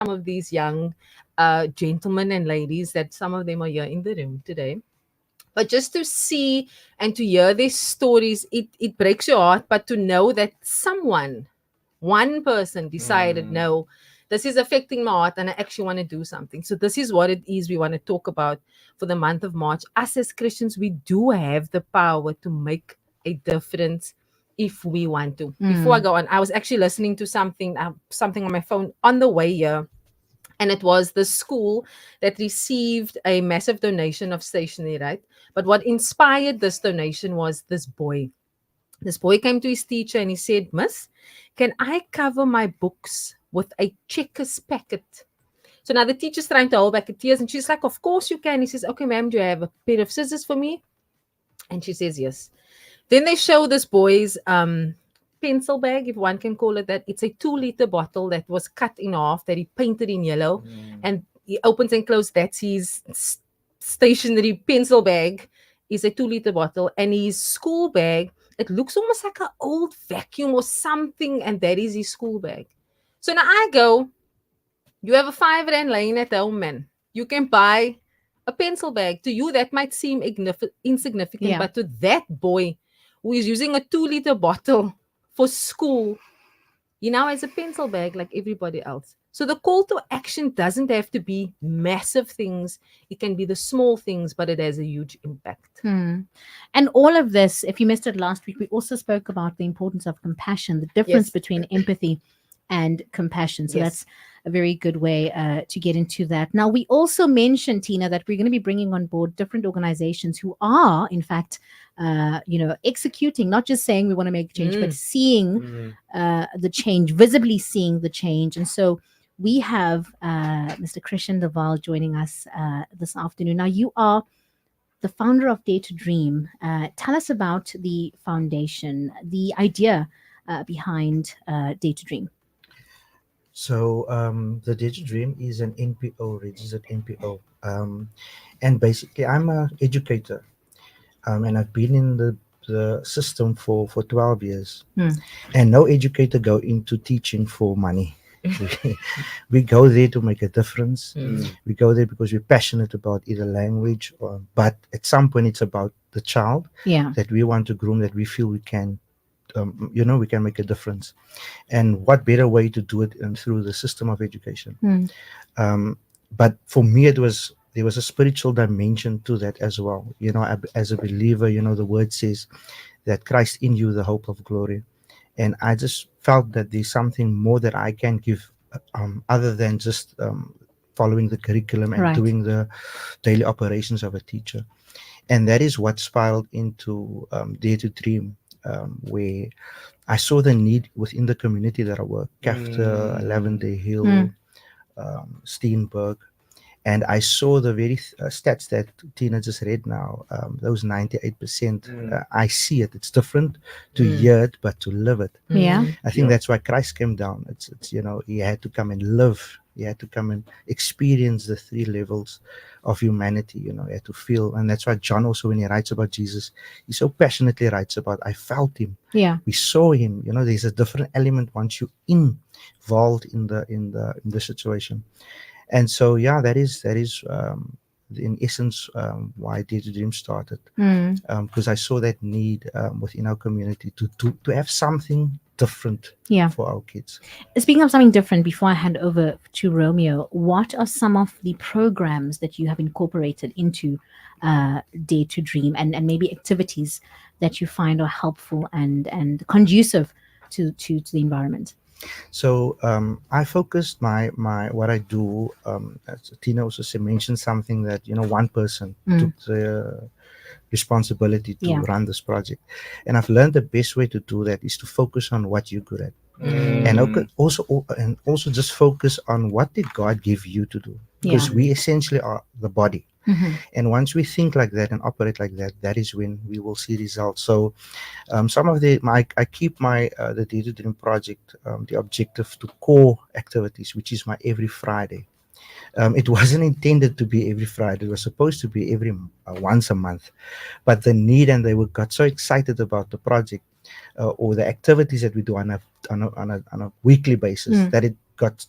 some of these young gentlemen and ladies that some of them are here in the room today. But just to see and to hear these stories, it breaks your heart. But to know that one person decided, no, this is affecting my heart and I actually want to do something. So this is what it is we want to talk about for the month of March. Us as Christians, we do have the power to make a difference if we want to. Before I go on, I was actually listening to something on my phone on the way here. And it was the school that received a massive donation of stationery, right? But what inspired this donation was this boy. This boy came to his teacher and he said, Miss, can I cover my books with a checkers packet? So now the teacher's trying to hold back the tears and she's like, of course you can. He says, okay, ma'am, do you have a pair of scissors for me? And she says, yes. Then they show this boy's pencil bag, if one can call it that. It's a 2-liter bottle that was cut in half, that he painted in yellow. And he opens and closes. That's his stationary pencil bag, is a 2-liter bottle. And his school bag, it looks almost like an old vacuum or something. And that is his school bag. So now I go, you have a 5 rand laying at home, man. You can buy a pencil bag. To you, that might seem insignificant. But to that boy who is using a 2-liter bottle for school, he now has a pencil bag like everybody else. So the call to action doesn't have to be massive things. It can be the small things, but it has a huge impact. And all of this, if you missed it last week, we also spoke about the importance of compassion, the difference between empathy and compassion. So that's a very good way to get into that. Now, we also mentioned, Tina, that we're going to be bringing on board different organizations who are, in fact, executing, not just saying we want to make change, but seeing the change, visibly seeing the change. And so we have Mr. Christian Waal joining us this afternoon. Now, you are the founder of Dare to Dream. Tell us about the foundation, the idea behind Dare to Dream. So the Dare to Dream is an NPO, registered NPO. And basically, I'm an educator. And I've been in the system for 12 years. And no educator go into teaching for money. We go there to make a difference. We go there because we're passionate about either language, but at some point it's about the child that we want to groom, that we feel we can we can make a difference. And what better way to do it than through the system of education? But for me, there was a spiritual dimension to that as well. As a believer, the word says that Christ in you, the hope of glory. And I just felt that there's something more that I can give other than just following the curriculum and doing the daily operations of a teacher. And that is what spiraled into Dare to Dream, where I saw the need within the community that I work, Kafta, Lavender Hill, Steenberg. And I saw the very stats that Tina just read now, those 98%. I see it. It's different to hear it, but to live it. I think that's why Christ came down. It's he had to come and live. He had to come and experience the 3 levels of humanity. He had to feel. And that's why John also, when he writes about Jesus, he so passionately writes about, I felt him. We saw him. There's a different element once you're involved in the situation. And so, that is in essence why Dare to Dream started, because I saw that need within our community to have something different for our kids. Speaking of something different, before I hand over to Romeo, what are some of the programs that you have incorporated into Dare to Dream, and maybe activities that you find are helpful and conducive to the environment? So I focused my what I do. As Tina also mentioned something that one person took the responsibility to run this project, and I've learned the best way to do that is to focus on what you're good at, and also just focus on what did God give you to do, because we essentially are the body. And once we think like that and operate like that, that is when we will see results. So some of I keep the Dare to Dream project, the objective to core activities, which is my every Friday. It wasn't intended to be every Friday. It was supposed to be every once a month. But the need, and they got so excited about the project or the activities that we do on a weekly basis that it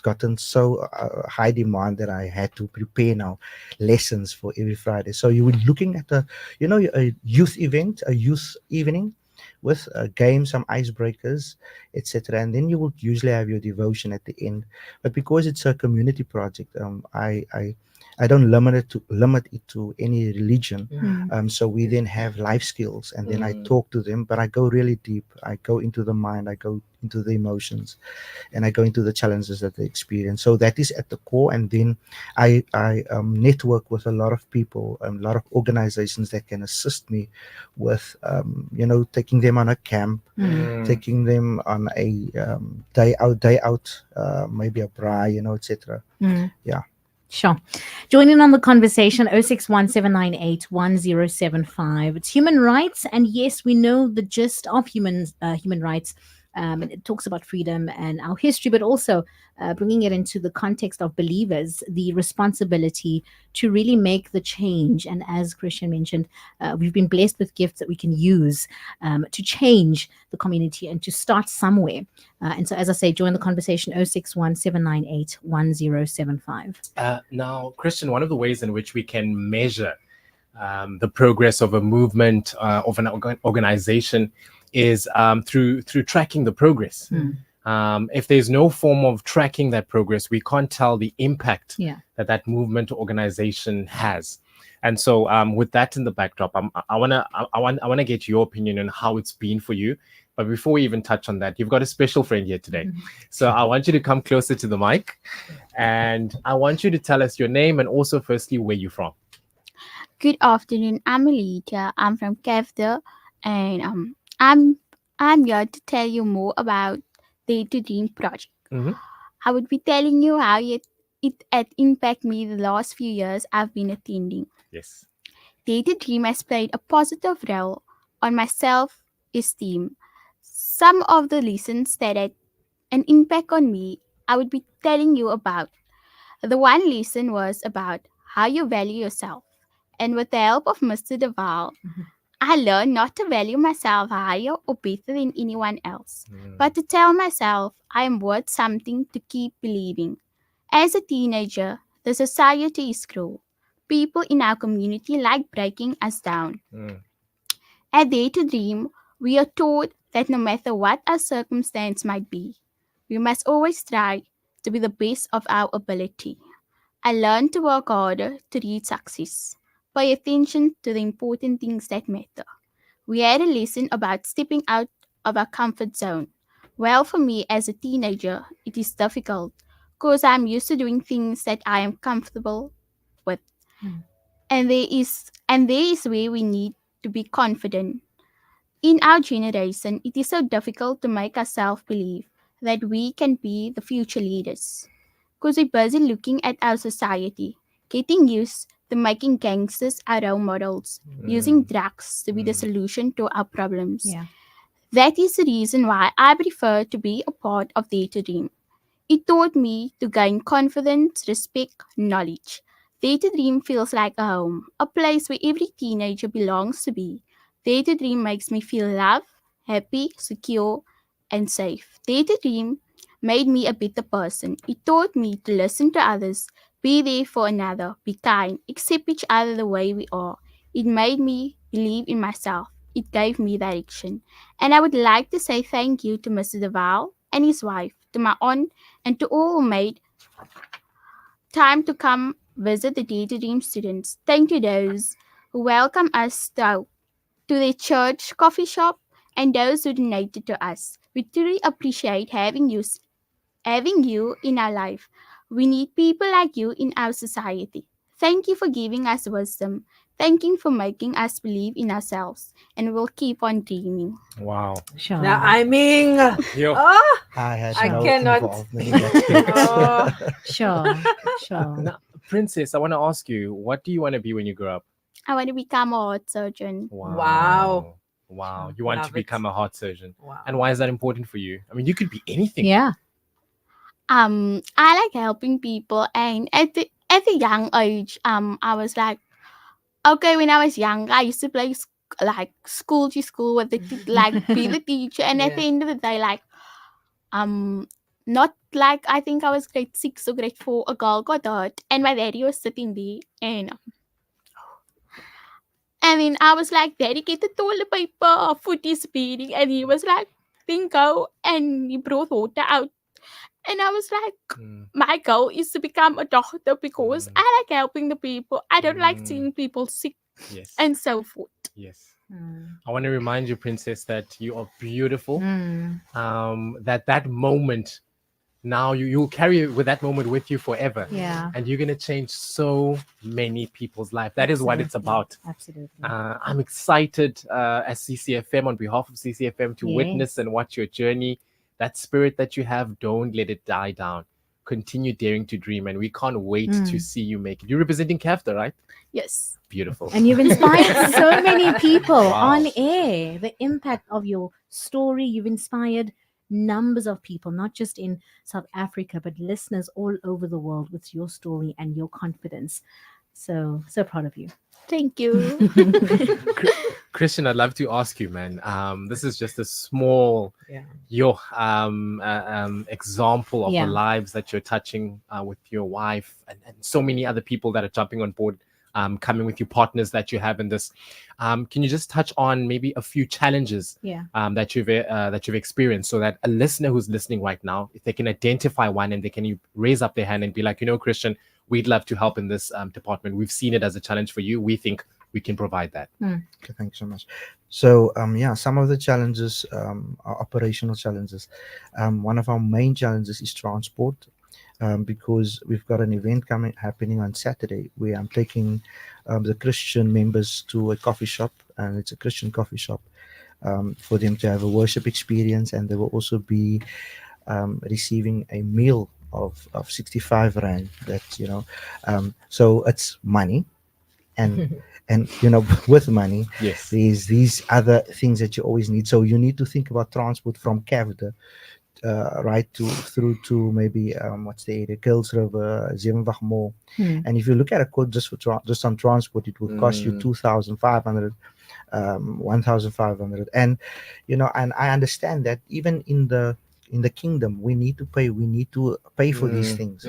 gotten so high demand that I had to prepare now lessons for every Friday. So you were looking at a youth event, a youth evening with games, some icebreakers, etc. And then you will usually have your devotion at the end. But because it's a community project, I don't limit it to any religion. Mm. So we then have life skills, and then I Mm. talk to them, but I go really deep. I go into the mind, I go into the emotions, and I go into the challenges that they experience. So that is at the core. And then I network with a lot of people, a lot of organizations that can assist me with, taking them on a camp, Mm. taking them on a day out, maybe a braai, etc. Mm. Yeah. Sure. Join in on the conversation 0617981075. It's human rights. And yes, we know the gist of human rights. And it talks about freedom and our history, but also bringing it into the context of believers, the responsibility to really make the change. And as Christian mentioned, we've been blessed with gifts that we can use to change the community and to start somewhere. And so, as I say, join the conversation 0617981075. Now, Christian, one of the ways in which we can measure the progress of a movement, of an organization, is through tracking the progress. If there's no form of tracking that progress, we can't tell the impact that movement or organization has. And so, with that in the backdrop, I wanna get your opinion on how it's been for you. But before we even touch on that, you've got a special friend here today. So I want you to come closer to the mic, and I want you to tell us your name and also, firstly, where you're from. Good afternoon. I'm Alita. I'm from Cupido, and I'm here to tell you more about the To Dream project. Mhm. I would be telling you how it had impacted me the last few years I've been attending. Yes. Data Dream has played a positive role on my self esteem. Some of the lessons that had an impact on me, I would be telling you about. The one lesson was about how you value yourself. And with the help of Mr. Deval, I learned not to value myself higher or better than anyone else, but to tell myself I am worth something to keep believing. As a teenager, the society is cruel. People in our community like breaking us down. Mm. At Day to Dream, we are taught that no matter what our circumstance might be, we must always try to be the best of our ability. I learned to work harder to reach success. Pay attention to the important things that matter. We had a lesson about stepping out of our comfort zone. Well, for me as a teenager, it is difficult because I'm used to doing things that I am comfortable with. Mm. And there is where we need to be confident. In our generation, it is so difficult to make ourselves believe that we can be the future leaders because we're busy looking at our society, getting used to making gangsters our role models, using drugs to be the solution to our problems. Yeah. That is the reason why I prefer to be a part of Data Dream. It taught me to gain confidence, respect, knowledge. Data Dream feels like a home, a place where every teenager belongs to be. Data Dream makes me feel loved, happy, secure, and safe. Data Dream made me a better person. It taught me to listen to others, be there for another, be kind, accept each other the way we are. It made me believe in myself. It gave me direction. And I would like to say thank you to Mr. Deval and his wife, to my aunt, and to all who made time to come visit the Data Dream students. Thank you those who welcome us to their church, coffee shop, and those who donated to us. We truly appreciate having you in our life. We need people like you in our society. Thank you for giving us wisdom. Thank you for making us believe in ourselves, and we'll keep on dreaming. Wow. Sure. Now, I mean, Yo. oh, I had I no cannot. involvement in that speech. Oh, Sure. Sure. Now, Princess, I want to ask you, what do you want to be when you grow up? I want to become a heart surgeon. Wow. Wow. You want Love to become it. a heart surgeon. wow. And why is that important for you? I mean, you could be anything. Yeah. I like helping people, and at a young age, I was like, okay, when I was young, I used to play like school to school with like be the teacher, and at the Yeah. end of the day, like, um, not like I think I was grade 6 or grade 4, a girl got hurt and my daddy was sitting there and then I was like, Daddy, get the toilet paper, foot is bleeding. And he was like, then go. And he brought water out. And I was like, my goal is to become a doctor because I like helping the people. I don't like seeing people sick and so forth. Yes. I want to remind you, Princess, that you are beautiful. That moment, now you'll carry with that moment with you forever. Yeah. And you're going to change so many people's life. That is what it's about. Absolutely. I'm excited as CCFM, on behalf of CCFM, to witness and watch your journey. That spirit that you have, don't let it die down. Continue daring to dream, and we can't wait to see you make it. You're representing CAFTA, right? Yes. Beautiful. And you've inspired so many people on air. The impact of your story, you've inspired numbers of people, not just in South Africa, but listeners all over the world with your story and your confidence. So proud of you. Thank you. Christian, I'd love to ask you, man. This is just a small example of the lives that you're touching with your wife and so many other people that are jumping on board, coming with you, partners that you have in this. Can you just touch on maybe a few challenges that you've experienced, so that a listener who's listening right now, if they can identify one and they can raise up their hand and be like, Christian, we'd love to help in this department. We've seen it as a challenge for you. We think we can provide that. Okay, thanks so much. So, some of the challenges are operational challenges. One of our main challenges is transport, because we've got an event happening on Saturday where I'm taking the Christian members to a coffee shop, and it's a Christian coffee shop, for them to have a worship experience, and they will also be receiving a meal of 65 rand. That so it's money, and with money, there's these other things that you always need. So you need to think about transport from Cupido right through to maybe what's the area, Kills River, Zevenwacht Mall. And if you look at a quote just on transport, it will cost you 2,500, 1,500. And and I understand that even in the kingdom we need to pay for these things.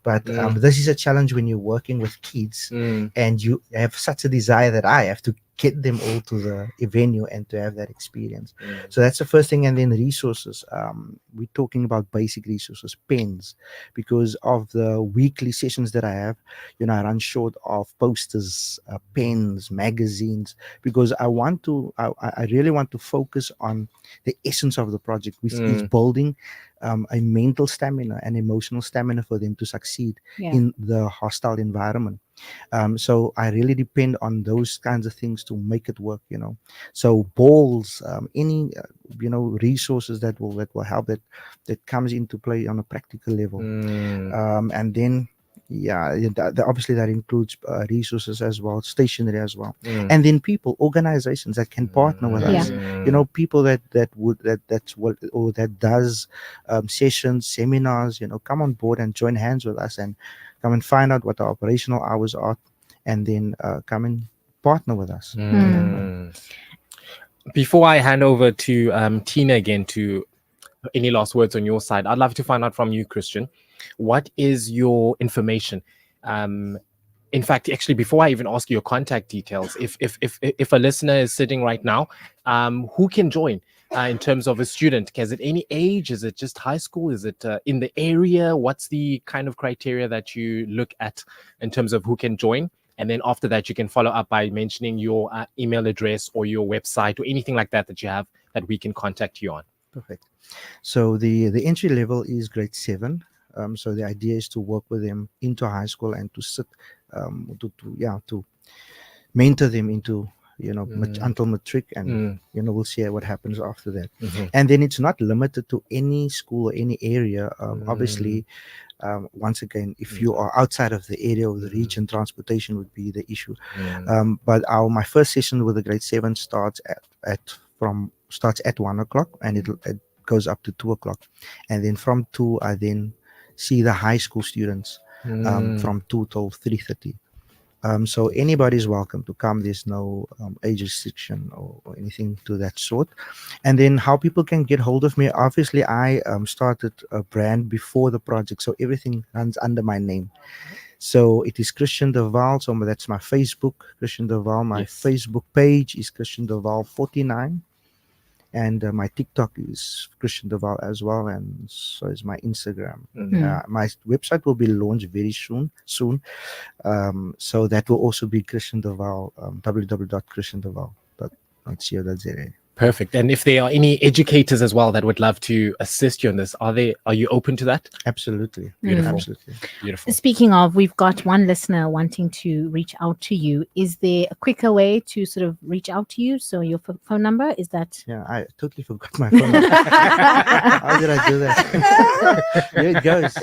But this is a challenge when you're working with kids and you have such a desire that I have to get them all to the venue and to have that experience. So that's the first thing. And then resources. We're talking about basic resources, pens, because of the weekly sessions that I have. I run short of posters, pens, magazines, because I really want to focus on the essence of the project, which is building a mental stamina and emotional stamina for them to succeed in the hostile environment. So I really depend on those kinds of things to make it work. So balls, any resources that will help, that comes into play on a practical level. And then obviously that includes resources as well, stationery as well, and then people, organizations that can partner with us. People that does sessions, seminars, come on board and join hands with us and come and find out what the operational hours are, and then come and partner with us. Before I hand over to Tina again, to any last words on your side, I'd love to find out from you, Christian, what is your information? In fact, actually, before I even ask you your contact details, if a listener is sitting right now, who can join in terms of a student? Is it any age? Is it just high school? Is it in the area? What's the kind of criteria that you look at in terms of who can join? And then after that, you can follow up by mentioning your email address or your website or anything like that you have that we can contact you on. Perfect. So the entry level is grade 7. So the idea is to work with them into high school and to sit to mentor them into until matric, and we'll see what happens after that. And then it's not limited to any school or any area. Obviously, once again, if you are outside of the area of the region, transportation would be the issue. But my first session with the grade 7 starts at 1 o'clock, and it goes up to 2 o'clock, and then from 2 I then see the high school students from 2 till 3:30. So anybody's welcome to come. There's no age restriction or anything to that sort. And then how people can get hold of me. Obviously, I started a brand before the project, so everything runs under my name. So it is Christian de Waal. So that's my Facebook, Christian de Waal. My Yes. Facebook page is Christian de Waal 49. And my TikTok is Christian de Waal as well, and so is my Instagram. My website will be launched very soon. So that will also be Christian de Waal, www.christiandewaal.co.za. Perfect. And if there are any educators as well that would love to assist you on this, are you open to that? Absolutely. Beautiful. Absolutely. Beautiful. Speaking of, we've got one listener wanting to reach out to you. Is there a quicker way to sort of reach out to you? So your phone number is that? Yeah, I totally forgot my phone. How did I do that? Here it goes.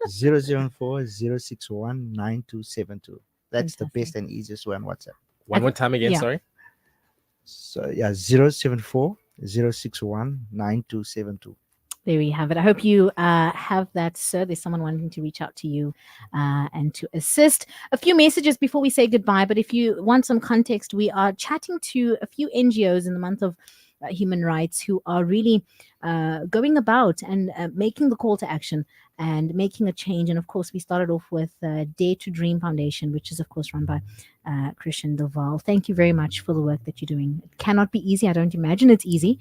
074-061-9272. That's the Fantastic. best and easiest way on WhatsApp. One more time again, Yeah. sorry. So yeah, 074-061-9272. There we have it. I hope you have that, sir. There's someone wanting to reach out to you and to assist. A few messages before we say goodbye, but if you want some context, we are chatting to a few NGOs in the month of human rights who are really going about and making the call to action and making a change. And of course, we started off with Dare to Dream Foundation, which is, of course, run by Christian de Waal. Thank you very much for the work that you're doing. It cannot be easy. I don't imagine it's easy,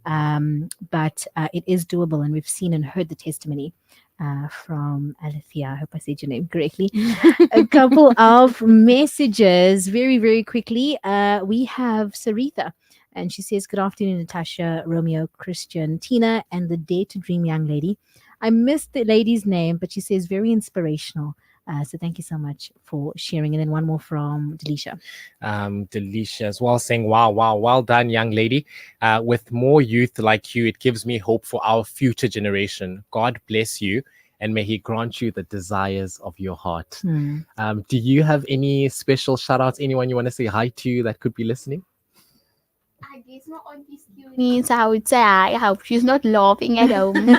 but it is doable. And we've seen and heard the testimony from Alethea. I hope I said your name correctly. A couple of messages very, very quickly. We have Saritha. And she says, good afternoon, Natasha, Romeo, Christian, Tina, and the Dare to Dream young lady. I missed the lady's name, but she says very inspirational. So thank you so much for sharing. And then one more from Delisha. Delisha as well saying, wow, well done, young lady. With more youth like you, it gives me hope for our future generation. God bless you, and may he grant you the desires of your heart. Do you have any special shout outs? Anyone you want to say hi to that could be listening? I guess my auntie's means I would say I hope she's not laughing at home. Auntie,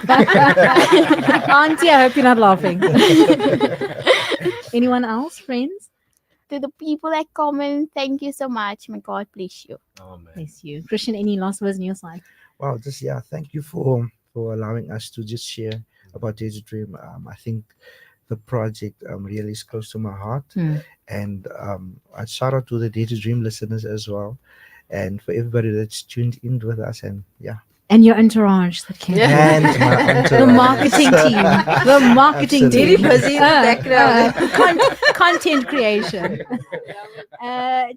I hope you're not laughing. Anyone else, friends? To the people that comment, thank you so much. May God bless you. Oh, man. Bless you. Christian, any last words on your side? Wow, thank you for allowing us to just share about Dare to Dream. I think the project really is close to my heart, and I shout out to the Dare to Dream listeners as well, and for everybody that's tuned in with us. And And your entourage that came. and my entourage. The marketing team. The marketing Absolutely. team. Very busy in the background. Content creation.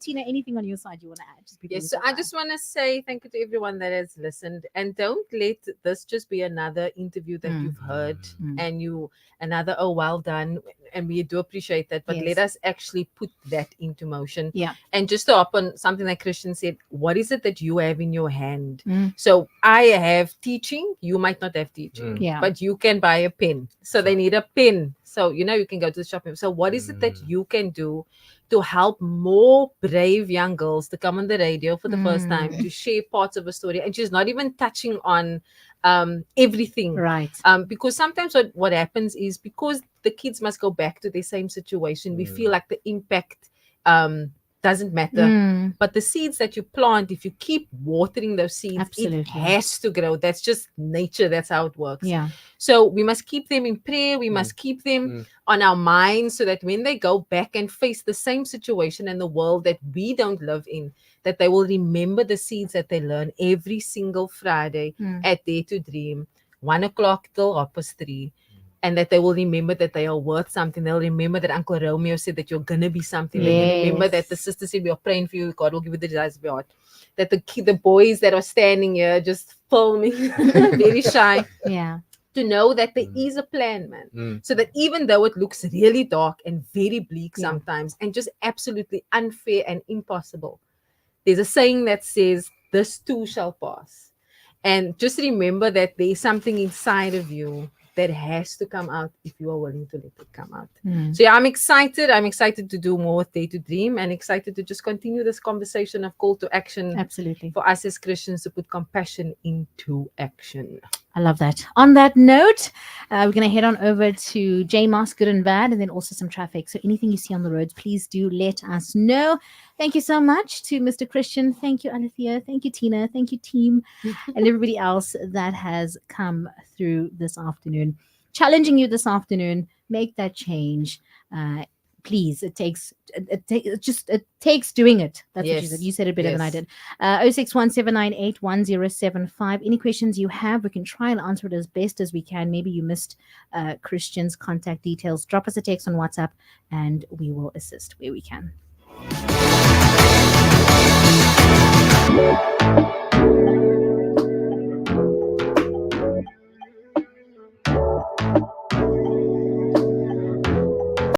Tina, anything on your side you want to add? Just before Yes, we so go I on? just want to say thank you to everyone that has listened, and don't let this just be another interview that you've heard and another well done, and we do appreciate that, but Yes. let us actually put that into motion. Yeah. And just to hop on something that Christian said, what is it that you have in your hand? Mm. So I have teaching, you might not have teaching, Yeah. but you can buy a pen. So they need a pen. So you can go to the shopping. So what is it that you can do to help more brave young girls to come on the radio for the first time to share parts of a story? And she's not even touching on everything. Right. Because sometimes what happens is, because the kids must go back to the same situation, we feel like the impact doesn't matter. But the seeds that you plant, if you keep watering those seeds, Absolutely. it has to grow. That's just nature. That's how it works. Yeah. So we must keep them in prayer. We must keep them on our minds, so that when they go back and face the same situation in the world that we don't live in, that they will remember the seeds that they learn every single Friday at Dare to Dream, 1:00 till 3:30. And that they will remember that they are worth something. They'll remember that Uncle Romeo said that you're going to be something. They will remember that the sister said, we are praying for you. God will give you the desires of your heart. That the boys that are standing here just filming, very shy, Yeah. to know that there is a plan, man. So that even though it looks really dark and very bleak sometimes, and just absolutely unfair and impossible, there's a saying that says, this too shall pass. And just remember that there's something inside of you that has to come out if you are willing to let it come out. Mm. So yeah, I'm excited. I'm excited to do more with Dare to Dream, and excited to just continue this conversation of call to action. Absolutely. For us as Christians to put compassion into action. I love that. On that note, we're going to head on over to J Moss, Good and Bad, and then also some traffic. So anything you see on the roads, please do let us know. Thank you so much to Mr. Christian. Thank you, Alethea. Thank you, Tina. Thank you, team, and everybody else that has come through this afternoon. Challenging you this afternoon, make that change. Please, it takes doing it. That's what you said. You said it better than I did. 0617981075. Any questions you have, we can try and answer it as best as we can. Maybe you missed Christian's contact details. Drop us a text on WhatsApp and we will assist where we can.